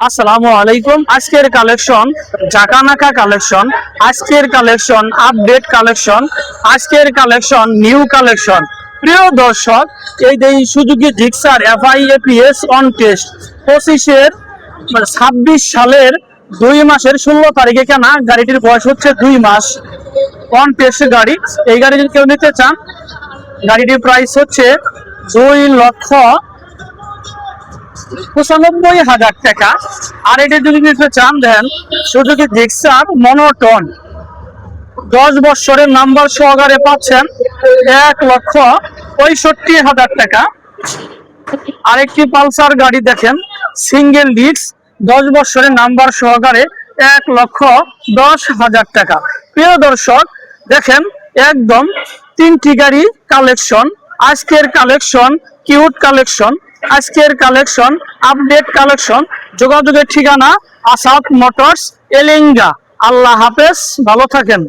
আসসালামু আলাইকুম। আজকের কালেকশন জাকানাকা কালেকশন, আজকের কালেকশন আপডেট কালেকশন, আজকের কালেকশন নিউ কালেকশন। প্রিয় দর্শক, এই Suzuki Gixxer FI-APS on test 26 সালের 2 মাসের 16 তারিখে কেনা গাড়িটির বয়স হচ্ছে 2 মাস। অন টেস্ট গাড়ি। এই গাড়ি যদি কেউ নিতে চান, গাড়িটির প্রাইস হচ্ছে 2,95,000 টাকা। আর এটা যদি নিতে চান, দেন সুজুকি জিক্সার মনোটন 10 বছরের নাম্বার সহকারে পাচ্ছেন 1,65,000 টাকা। আরেকটি পালসার গাড়ি দেখেন, সিঙ্গেল ডিস্ক 10 বছরের নাম্বার সহকারে 1,10,000 টাকা। প্রিয় দর্শক, দেখেন একদম 3টি গাড়ি কালেকশন। আজকের কালেকশন কিউট কালেকশন, আজকের কালেকশন আপডেট কালেকশন। যোগাযোগের ঠিকানা আসাদ মোটরস, এলিঙ্গা। আল্লাহ হাফেজ, ভালো থাকেন।